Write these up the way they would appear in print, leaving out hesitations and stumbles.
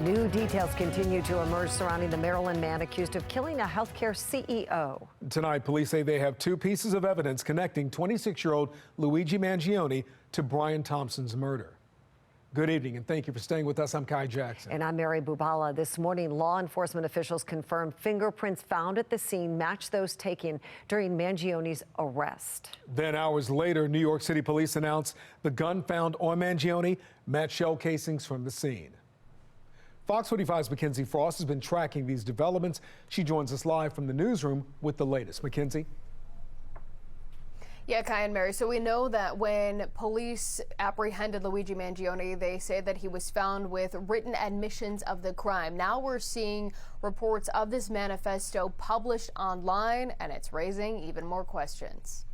New details continue to emerge surrounding the Maryland man accused of killing a healthcare CEO. Tonight, police say they have two pieces of evidence connecting 26-year-old Luigi Mangione to Brian Thompson's murder. Good evening, and thank you for staying with us. I'm Kai Jackson. And I'm Mary Bubala. This morning, law enforcement officials confirmed fingerprints found at the scene match those taken during Mangione's arrest. Then hours later, New York City police announced the gun found on Mangione matched shell casings from the scene. Fox 45's Mackenzie Frost has been tracking these developments. She joins us live from the newsroom with the latest. Mackenzie? Yeah, Kai and Mary. So we know that when police apprehended Luigi Mangione, they say that he was found with written admissions of the crime. Now we're seeing reports of this manifesto published online, and it's raising even more questions.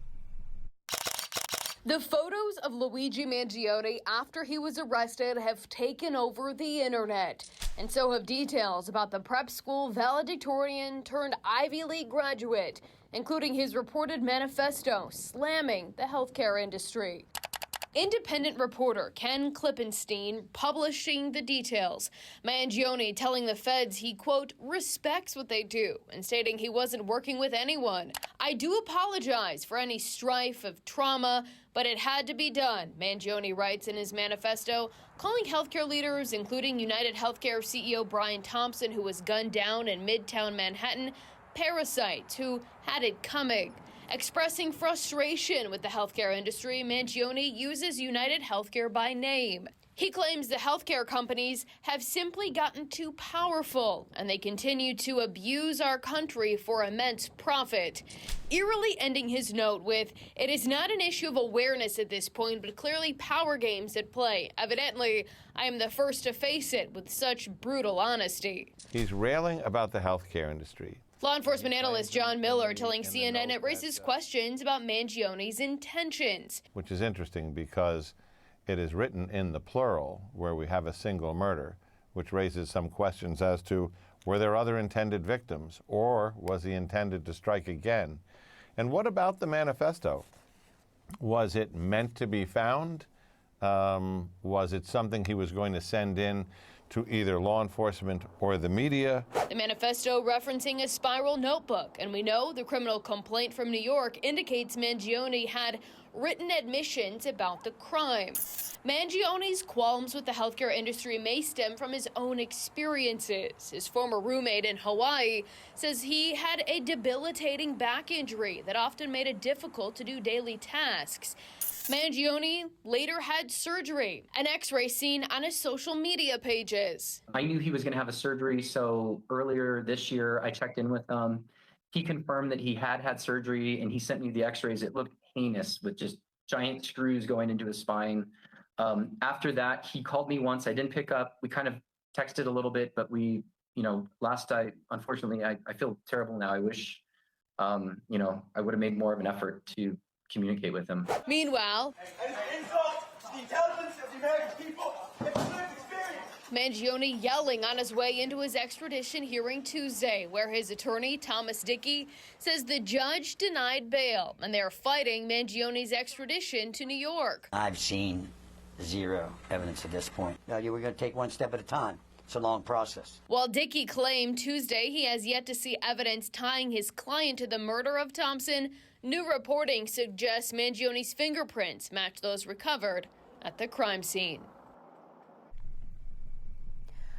The photos of Luigi Mangione after he was arrested have taken over the internet. And so have details about the prep school valedictorian turned Ivy League graduate, including his reported manifesto slamming the healthcare industry. Independent reporter Ken Klippenstein publishing the details. Mangione telling the feds he, quote, respects what they do and stating he wasn't working with anyone. I do apologize for any strife of trauma, but it had to be done, Mangione writes in his manifesto, calling healthcare leaders, including United Healthcare CEO Brian Thompson, who was gunned down in Midtown Manhattan, parasites who had it coming. Expressing frustration with the healthcare industry, Mangione uses United Healthcare by name. He claims the healthcare companies have simply gotten too powerful, and they continue to abuse our country for immense profit. Eerily ending his note with, it is not an issue of awareness at this point, but clearly power games at play. Evidently, I am the first to face it with such brutal honesty. He's railing about the healthcare industry. Law enforcement analyst John Miller telling CNN it raises questions about Mangione's intentions. Which is interesting because it is written in the plural where we have a single murder, which raises some questions as to were there other intended victims or was he intended to strike again? And what about the manifesto? Was it meant to be found? Was it something he was going to send in to either law enforcement or the media? The manifesto referencing a spiral notebook, and we know the criminal complaint from New York indicates Mangione had written admissions about the crime. Mangione's qualms with the healthcare industry may stem from his own experiences. His former roommate in Hawaii says he had a debilitating back injury that often made it difficult to do daily tasks. Mangione later had surgery, an x-ray seen on his social media pages. I knew he was going to have a surgery, so earlier this year I checked in with him. He confirmed that he had surgery, and he sent me the x-rays. It looked heinous with just giant screws going into his spine. After that, he called me once. I didn't pick up. We kind of texted a little bit, but unfortunately, I feel terrible now. I wish, I would have made more of an effort to communicate with him. Meanwhile, Mangione yelling on his way into his extradition hearing Tuesday, where his attorney, Thomas Dickey, says the judge denied bail, and they're fighting Mangione's extradition to New York. I've seen zero evidence at this point. We're going to take one step at a time. It's a long process. While Dickey claimed Tuesday he has yet to see evidence tying his client to the murder of Thompson, new reporting suggests Mangione's fingerprints match those recovered at the crime scene.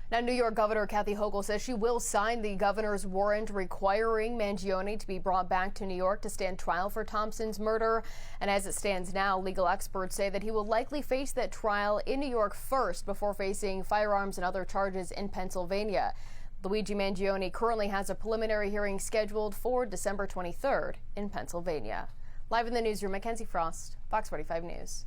Now, New York Governor Kathy Hochul says she will sign the governor's warrant requiring Mangione to be brought back to New York to stand trial for Thompson's murder. And as it stands now, legal experts say that he will likely face that trial in New York first before facing firearms and other charges in Pennsylvania. Luigi Mangione currently has a preliminary hearing scheduled for December 23rd in Pennsylvania. Live in the newsroom, Mackenzie Frost, Fox 45 News.